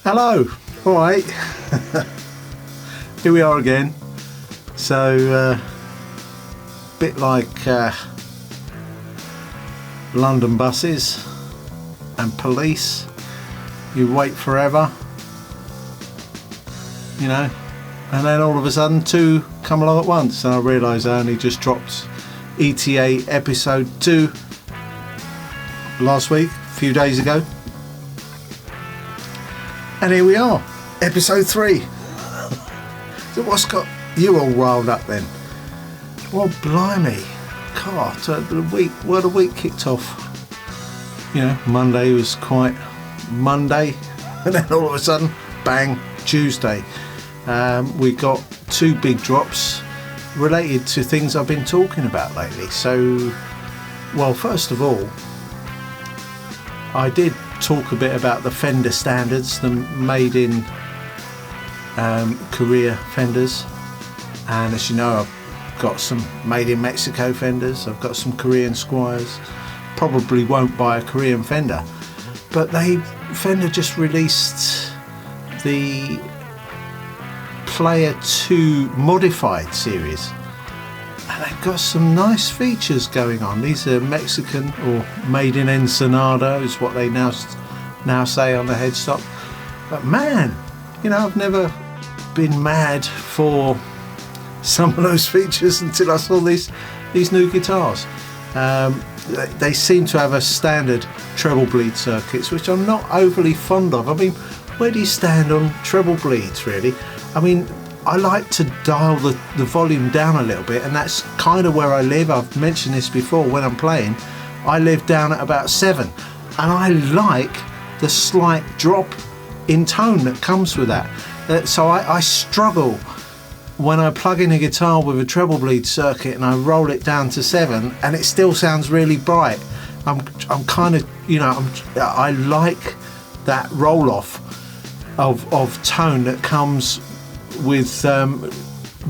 Hello. All right. Here we are again. So, bit like London buses and police. You wait forever, you know, and then all of a sudden two come along at once, and I realise I only just dropped ETA episode 2 last week, a few days ago, and here we are, episode 3. So what's got you all riled up then? Well, blimey, God, the week kicked off. You know, Monday was quite Monday, and then all of a sudden, bang, Tuesday. We got 2 big drops related to things I've been talking about lately. So, well, first of all, I did talk a bit about the Fender standards, the made in Korea Fenders, and as you know, I've got some made in Mexico Fenders, I've got some Korean Squires. Probably won't buy a Korean Fender, but Fender just released the Player 2 modified series, and they've got some nice features going on. These are Mexican, or made in Ensenada is what they now say on the headstock. But man, you know, I've never been mad for some of those features until I saw these new guitars. They seem to have a standard treble bleed circuits, which I'm not overly fond of. I mean, where do you stand on treble bleeds, really? I mean, I like to dial the volume down a little bit, and that's kind of where I live. I've mentioned this before. When I'm playing, I live down at about 7, and I like the slight drop in tone that comes with that. So I struggle when I plug in a guitar with a treble bleed circuit and I roll it down to 7, and it still sounds really bright. I'm kind of, you know, I like that roll off of tone that comes with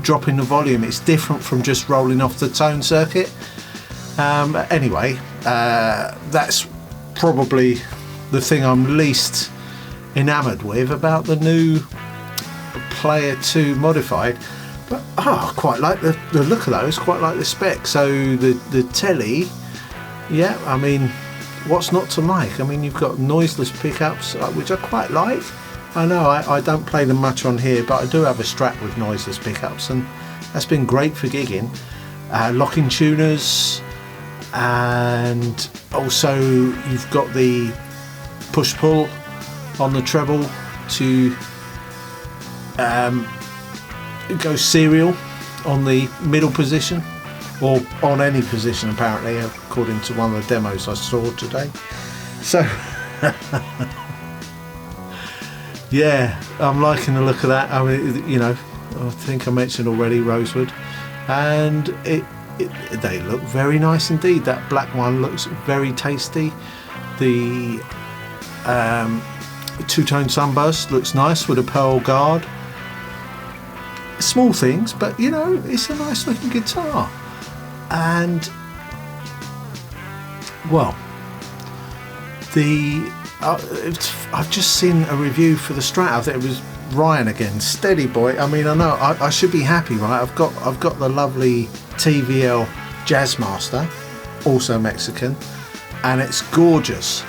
dropping the volume. It's different from just rolling off the tone circuit. Anyway, that's probably the thing I'm least enamoured with about the new Player 2 modified. But I quite like the look of those, quite like the spec. So the telly, yeah, I mean, what's not to like? I mean, you've got noiseless pickups, which I quite like. I know I don't play them much on here, but I do have a Strat with noiseless pickups, and that's been great for gigging. Locking tuners, and also you've got the push-pull on the treble to go serial on the middle position, or on any position apparently, according to one of the demos I saw today. So yeah, I'm liking the look of that. I mean, you know, I think I mentioned already Rosewood, and they look very nice indeed. That black one looks very tasty. The two-tone sunburst looks nice with a pearl guard. Small things, but you know, it's a nice looking guitar. And well, I've just seen a review for the Strat. I think it was Ryan again, steady boy. I mean, I know I should be happy, right? I've got the lovely TVL Jazzmaster, also Mexican, and it's gorgeous.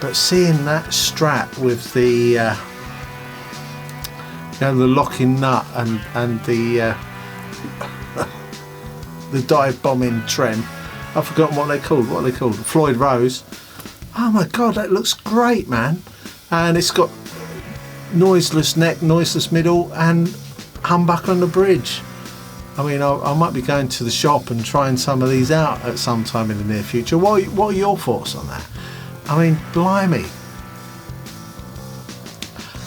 But seeing that Strat with the you know, the locking nut and the dive bombing trem, I've forgotten what they called. What are they called? Floyd Rose. Oh my God, that looks great, man! And it's got noiseless neck, noiseless middle, and humbucker on the bridge. I mean, I might be going to the shop and trying some of these out at some time in the near future. What are your thoughts on that? I mean, blimey.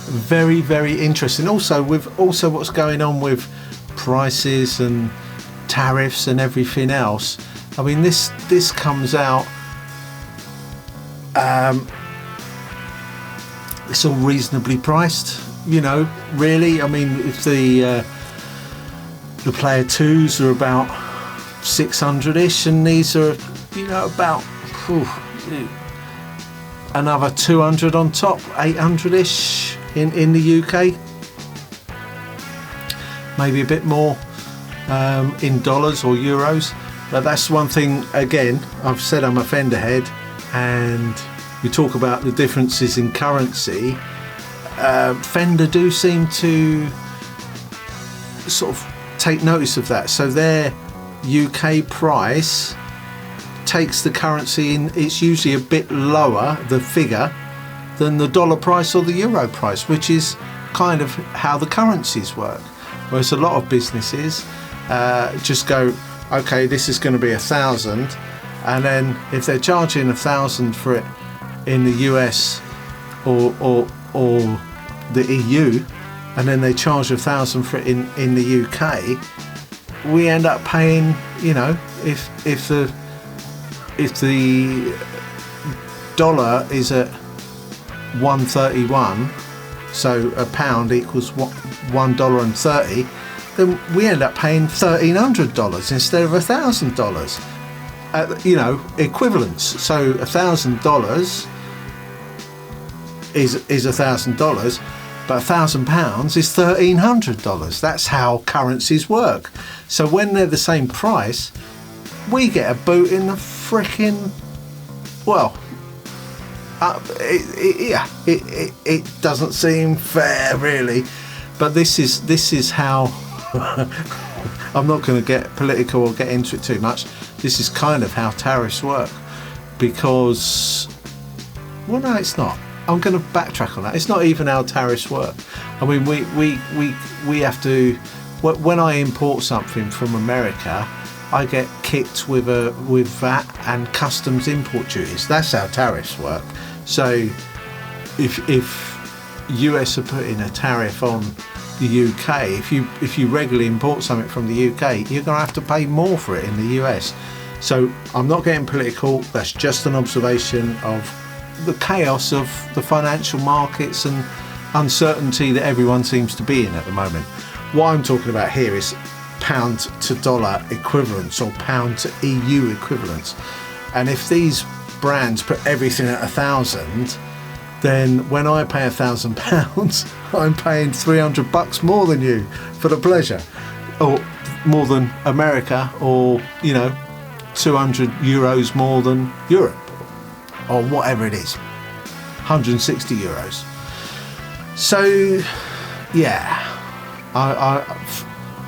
Very, very interesting. Also, what's going on with prices and tariffs and everything else. I mean, this comes out. It's all reasonably priced, you know. Really, I mean, if the Player 2s are about 600-ish, and these are, you know, about another 200 on top, 800-ish. in the UK. Maybe a bit more in dollars or euros. But that's one thing, again, I've said I'm a Fender head, and we talk about the differences in currency. Fender do seem to sort of take notice of that. So their UK price takes the currency in, it's usually a bit lower, the figure, than the dollar price or the euro price, which is kind of how the currencies work. Whereas a lot of businesses just go, okay, this is going to be 1,000, and then if they're charging 1,000 for it in the US or the EU, and then they charge 1,000 for it in the UK, we end up paying, you know, if the dollar is at 131, so a pound equals $1.30, then we end up paying $1,300 instead of $1,000. You know, equivalence. So $1,000 is $1,000, but £1,000 is $1,300. That's how currencies work. So when they're the same price, we get a boot in the frickin', well, it doesn't seem fair, really. But this is how. I'm not going to get political or get into it too much. This is kind of how tariffs work, because, well, no, it's not. I'm going to backtrack on that. It's not even how tariffs work. I mean, we have to. When I import something from America, I get kicked with VAT and customs import duties. That's how tariffs work. So, if US are putting a tariff on the UK, if you regularly import something from the UK, you're going to have to pay more for it in the US. So I'm not getting political. That's just an observation of the chaos of the financial markets and uncertainty that everyone seems to be in at the moment. What I'm talking about here is pound to dollar equivalents or pound to EU equivalents. And if these brands put everything at 1,000, then when I pay £1,000, I'm paying $300 more than you for the pleasure, or more than America, or, you know, 200 euros more than Europe, or whatever it is, 160 euros. So, yeah, I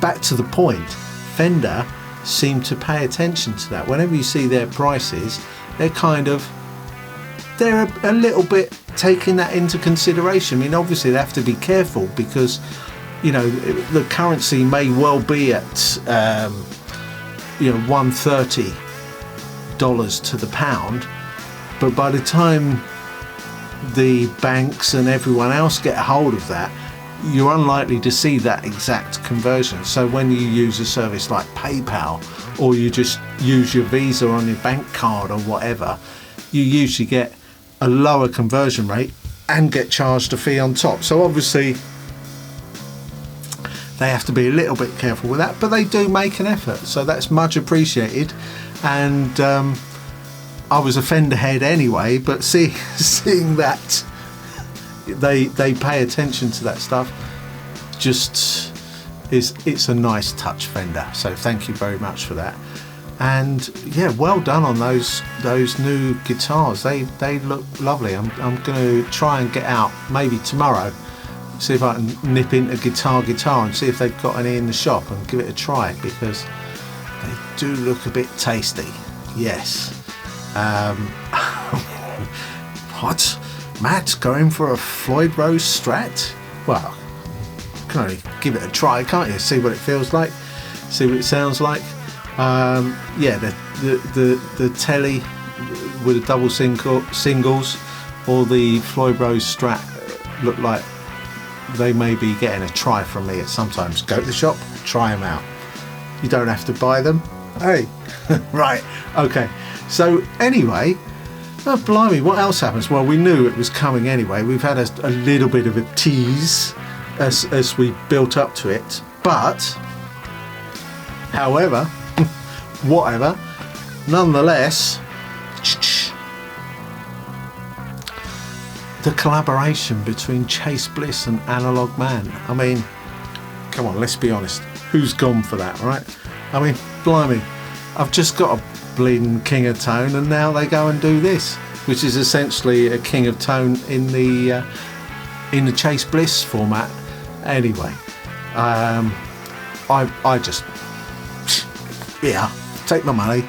back to the point. Fender seem to pay attention to that. Whenever you see their prices, they're a little bit taking that into consideration. I mean, obviously they have to be careful, because, you know, the currency may well be at $130 to the pound, but by the time the banks and everyone else get a hold of that, you're unlikely to see that exact conversion. So when you use a service like PayPal, or you just use your Visa on your bank card or whatever, you usually get a lower conversion rate and get charged a fee on top. So obviously they have to be a little bit careful with that, but they do make an effort, so that's much appreciated. And I was a Fender head anyway, but seeing that they pay attention to that stuff, just it's a nice touch, Fender. So thank you very much for that. And yeah, well done on those new guitars. They look lovely. I'm going to try and get out maybe tomorrow, see if I can nip into Guitar and see if they've got any in the shop and give it a try, because they do look a bit tasty. Yes. What? Matt going for a Floyd Rose Strat? Well, you can only give it a try, can't you? See what it feels like, see what it sounds like. Yeah, the Telly with the double singles or the Floyd Rose Strat look like they may be getting a try from me at sometimes. Go to the shop, try them out. You don't have to buy them. Hey, right, okay. So anyway, oh, blimey, what else happens? Well, we knew it was coming anyway. We've had a little bit of a tease as we built up to it. But, however, whatever, nonetheless, the collaboration between Chase Bliss and Analog Man. I mean, come on, let's be honest. Who's gone for that, right? I mean, blimey, I've just got a bleeding King of Tone, and now they go and do this, which is essentially a King of Tone in the Chase Bliss format. Anyway, I just, yeah, take my money.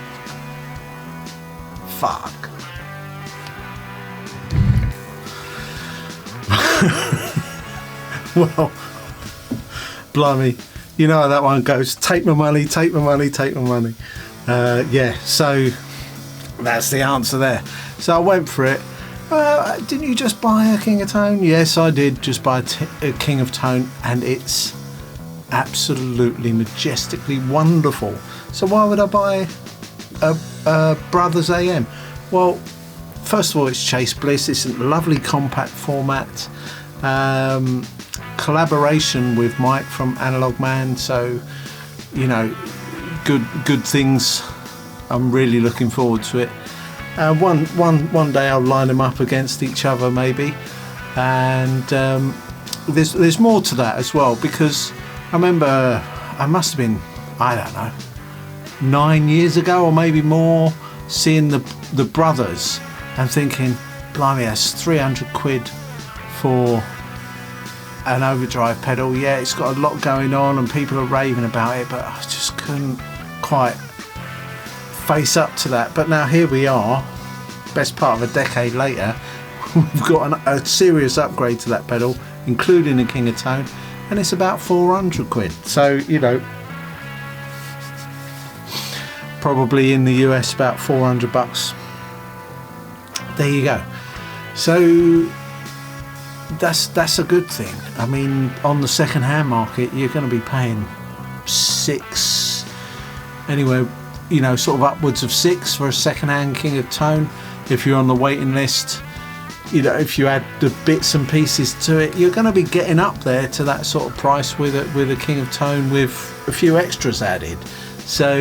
Fuck. Well, blimey, you know how that one goes. Take my money, take my money, take my money. Yeah, so that's the answer there. So I went for it. Didn't you just buy a King of Tone? Yes, I did just buy a King of Tone, and it's absolutely majestically wonderful. So why would I buy a Brothers AM? Well, first of all, it's Chase Bliss. It's a lovely compact format. Collaboration with Mike from Analog Man, so you know, good things. I'm really looking forward to it. One day I'll line them up against each other maybe, and there's more to that as well, because I remember I must have been, I don't know, 9 years ago or maybe more, seeing the Brothers and thinking, blimey, that's 300 quid for an overdrive pedal. Yeah, it's got a lot going on and people are raving about it, but I just couldn't quite face up to that. But now here we are, best part of a decade later, we've got a serious upgrade to that pedal, including a King of Tone, and it's about 400 quid. So, you know, probably in the US about 400 bucks. There you go. So that's a good thing. I mean, on the second-hand market, you're going to be paying anywhere, you know, sort of upwards of $6 for a second-hand King of Tone. If you're on the waiting list, you know, if you add the bits and pieces to it, you're going to be getting up there to that sort of price with a King of Tone with a few extras added. So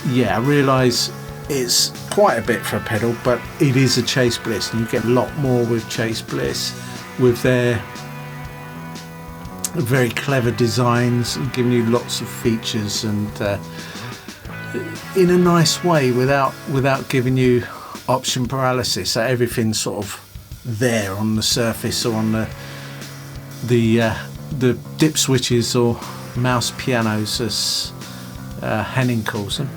yeah, I realise it's quite a bit for a pedal, but it is a Chase Bliss, and you get a lot more with Chase Bliss with their very clever designs and giving you lots of features, and in a nice way, without giving you option paralysis. So everything's sort of there on the surface, or on the dip switches or mouse pianos, as Henning calls them.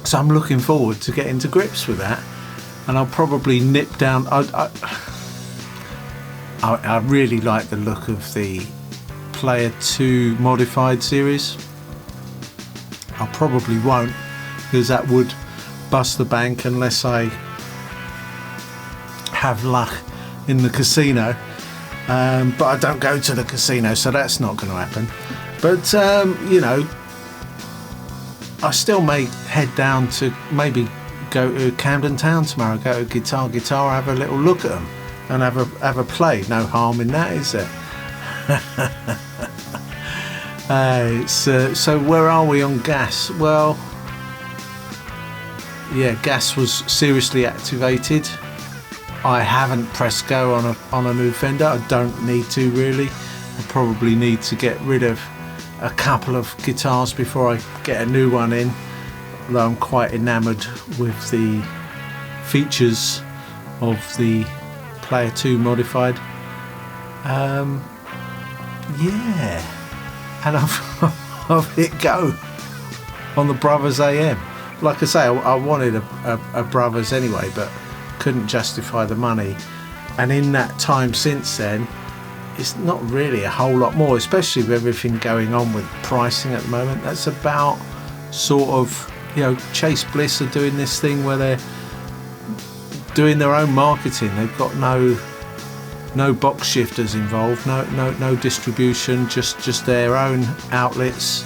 So I'm looking forward to getting to grips with that, and I'll probably nip down. I really like the look of the Player 2 modified series. I probably won't, because that would bust the bank unless I have luck in the casino. But I don't go to the casino, so that's not going to happen. But you know, I still may head down to maybe go to Camden Town tomorrow, go to Guitar, have a little look at them and have a play. No harm in that, is there? So where are we on gas? Well, yeah, gas was seriously activated. I haven't pressed go on a new Fender. I don't need to really. I probably need to get rid of a couple of guitars before I get a new one in, although I'm quite enamoured with the features of the Player 2 modified. Yeah, and I've hit go on the Brothers AM. Like I say, I wanted a Brothers anyway, but couldn't justify the money, and in that time since then, it's not really a whole lot more, especially with everything going on with pricing at the moment. That's about sort of, you know, Chase Bliss are doing this thing where they're doing their own marketing. They've got no box shifters involved, no distribution, just their own outlets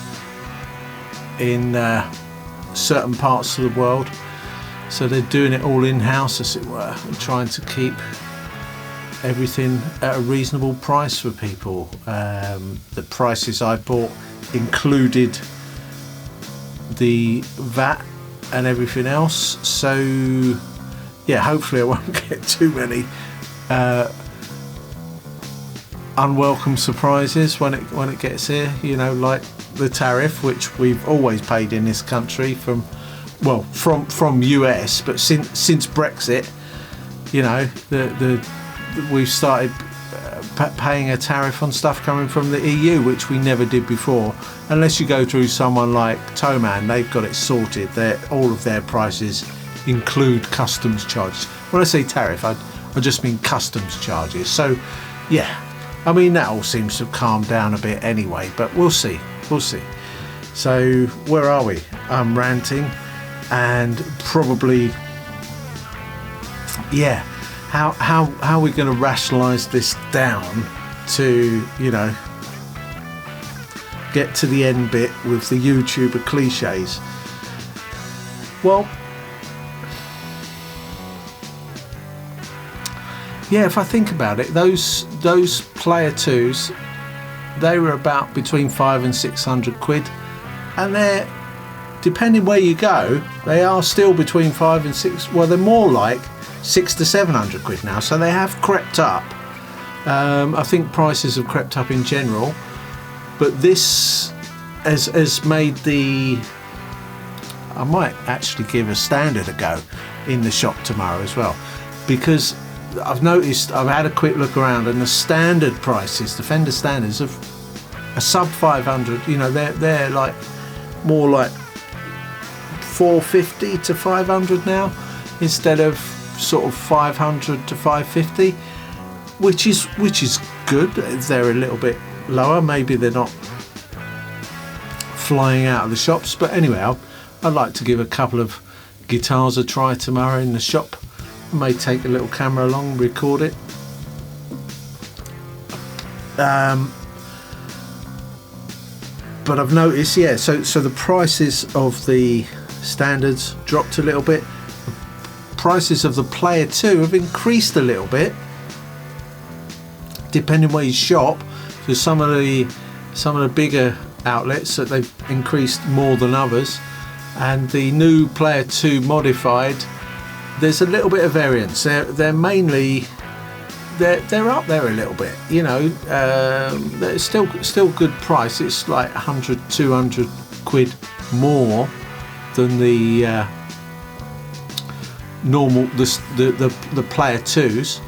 in certain parts of the world. So they're doing it all in-house, as it were, and trying to keep everything at a reasonable price for people. The prices I bought included the VAT and everything else, so yeah, hopefully I won't get too many unwelcome surprises when it gets here, you know, like the tariff, which we've always paid in this country from US, but since Brexit, you know, we've started paying a tariff on stuff coming from the EU, which we never did before. Unless you go through someone like Towman, they've got it sorted. All of their prices include customs charges. When I say tariff, I just mean customs charges. So yeah, I mean, that all seems to have calmed down a bit anyway, but we'll see. So where are we? I'm ranting, and probably, yeah, how are we going to rationalise this down to, you know, get to the end bit with the YouTuber cliches? Well, yeah, if I think about it, those Player 2s, they were about between 500 and 600 quid, and they're, depending where you go, they are still between 5 and 6. Well, they're more like 600 to 700 quid now, so they have crept up. I think prices have crept up in general, but this has made the, I might actually give a standard a go in the shop tomorrow as well, because I've noticed, I've had a quick look around, and the standard prices, the Fender standards, of a sub 500, you know, they're like more like 450 to 500 now, instead of sort of 500 to 550, which is good. They're a little bit lower, maybe they're not flying out of the shops, but anyway, I'd like to give a couple of guitars a try tomorrow in the shop. I may take a little camera along, record it. But I've noticed, yeah, so the prices of the standards dropped a little bit. Prices of the Player 2 have increased a little bit, depending where you shop. So some of the bigger outlets, that they've increased more than others, and the new Player 2 modified, there's a little bit of variance. They're mainly they're up there a little bit, you know. They're still good price. It's like 100, 200 quid more than the normal, the Player 2s.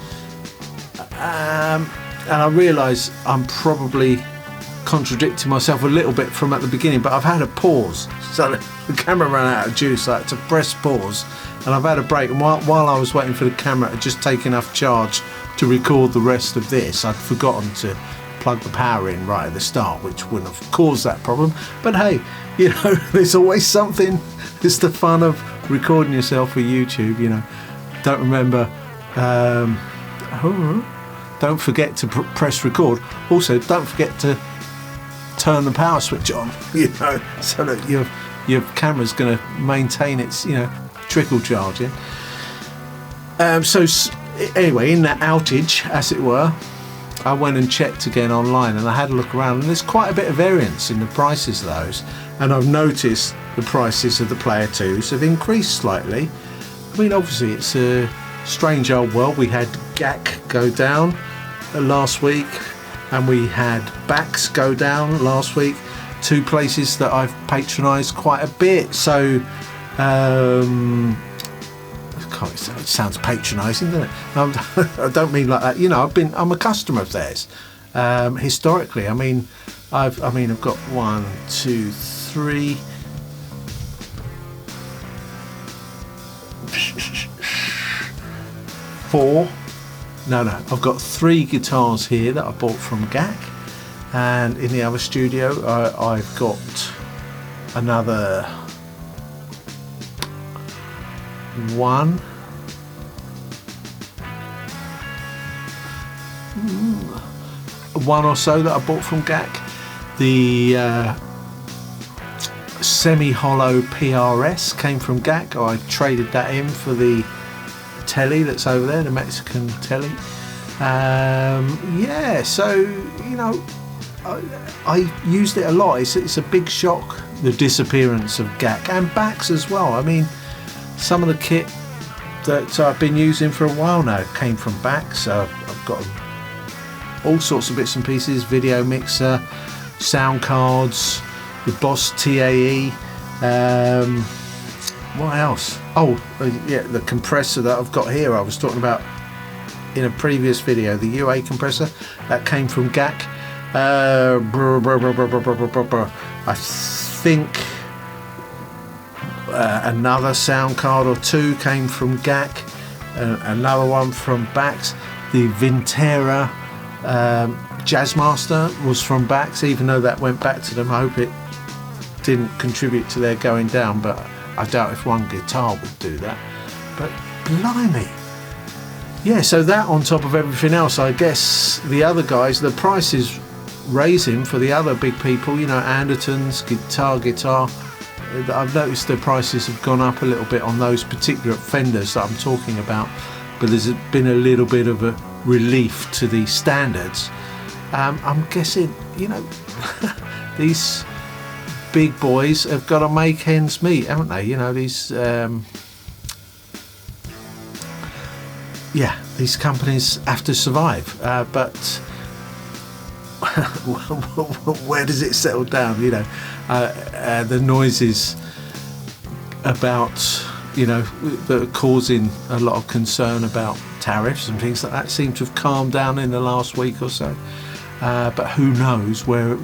And I realise I'm probably contradicting myself a little bit from at the beginning, but I've had a pause, so the camera ran out of juice. I had to press pause, and I've had a break, and while I was waiting for the camera to just take enough charge to record the rest of this, I'd forgotten to plug the power in right at the start, which wouldn't have caused that problem. But hey, you know, there's always something. It's the fun of recording yourself for YouTube, you know. Don't remember, don't forget to press record. Also, don't forget to turn the power switch on, you know, so that your camera's going to maintain its, you know, trickle charging. So anyway, in that outage, as it were, I went and checked again online, and I had a look around, and there's quite a bit of variance in the prices of those. And I've noticed the prices of the Player 2s have increased slightly. I mean, obviously it's a strange old world. We had GAC go down last week, and we had Bax go down last week, two places that I've patronised quite a bit. So it sounds patronising, doesn't it? I don't mean like that, you know. I'm a customer of theirs historically. I mean, I've got 1, 2, 3, 4. No, I've got 3 guitars here that I bought from GAC, and in the other studio I've got another 1 or so that I bought from GAC. The semi-hollow PRS came from GAC. I traded that in for the telly that's over there, the Mexican telly. Yeah, so, you know, I used it a lot. It's a big shock, the disappearance of GAC and Bax as well. I mean, some of the kit that I've been using for a while now. It came from Bax. I've got all sorts of bits and pieces, video mixer, sound cards, the Boss TAE, what else? Yeah, the compressor that I've got here I was talking about in a previous video, the UA compressor, that came from GAC. I think another sound card or two came from GAC, another one from Bax. The Vintera Jazzmaster was from Bax, even though that went back to them. I hope it didn't contribute to their going down, but I doubt if one guitar would do that. But blimey, yeah, so that on top of everything else, I guess the other guys, the price is raising for the other big people, you know, Anderton's, Guitar. I've noticed the prices have gone up a little bit on those particular Fenders that I'm talking about, but there's been a little bit of a relief to the standards. I'm guessing, you know, these big boys have got to make ends meet, haven't they? You know, these these companies have to survive, but where does it settle down? You know, the noises about, you know, that are causing a lot of concern about tariffs and things like that seem to have calmed down in the last week or so. But who knows when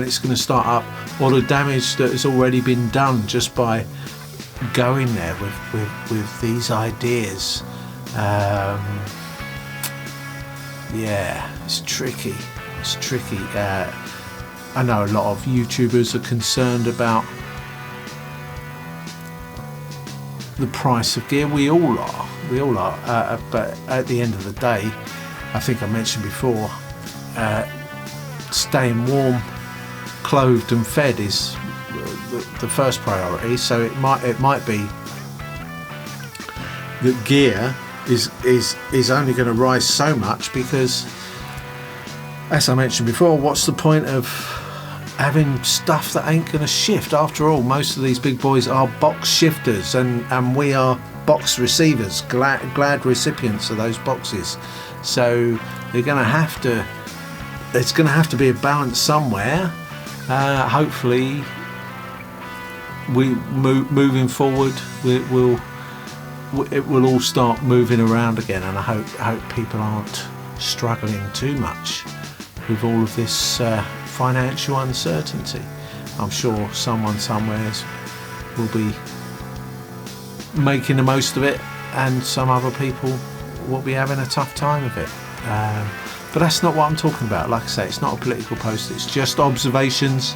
it's going to start up, or the damage that has already been done just by going there with these ideas. Yeah, it's tricky. It's tricky. I know a lot of YouTubers are concerned about the price of gear. We all are. But at the end of the day, I think I mentioned before, staying warm, clothed and fed is the first priority. So it might be that gear is only going to rise so much, because, as I mentioned before, what's the point of having stuff that ain't going to shift? After all, most of these big boys are box shifters, and we are box receivers, glad recipients of those boxes. So they're going to have to. There's going to have to be a balance somewhere. Hopefully, moving forward, it will all start moving around again, and I hope people aren't struggling too much with all of this financial uncertainty. I'm sure someone somewhere will be making the most of it, and some other people will be having a tough time of it. But that's not what I'm talking about. Like I say, it's not a political post, it's just observations,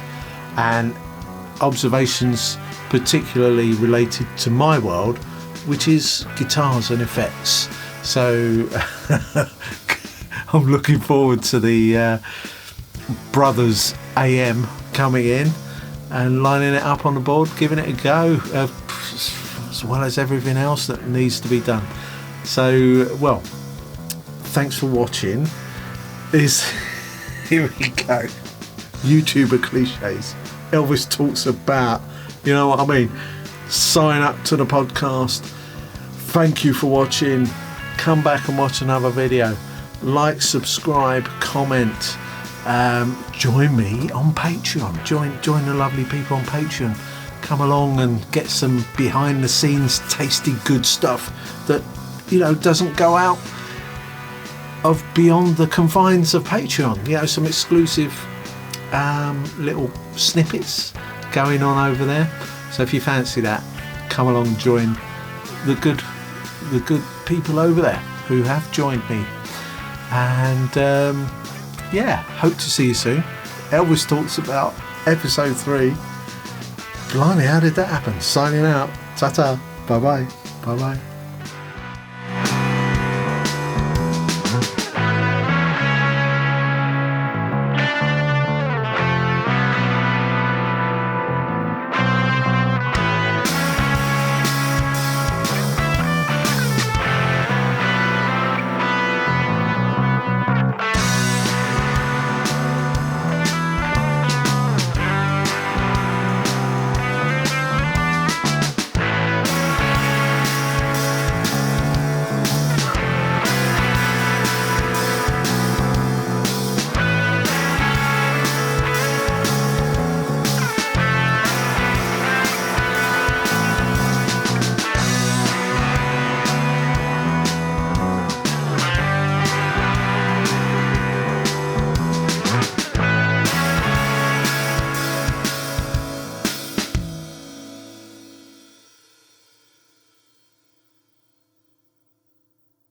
and observations particularly related to my world, which is guitars and effects. So I'm looking forward to the Brothers AM coming in and lining it up on the board, giving it a go, as well as everything else that needs to be done. So, well, thanks for watching. Here we go. YouTuber cliches. Elvis Talks About. You know what I mean? Sign up to the podcast. Thank you for watching. Come back and watch another video. Like, subscribe, comment. Join me on Patreon. Join the lovely people on Patreon. Come along and get some behind the scenes tasty good stuff that, you know, doesn't go out of beyond the confines of Patreon. You know, some exclusive little snippets going on over there. So if you fancy that, come along and join the good people over there who have joined me. And yeah, hope to see you soon. Elvis Talks About episode 3. Blimey, how did that happen? Signing out. Ta-ta. Bye-bye. Bye-bye.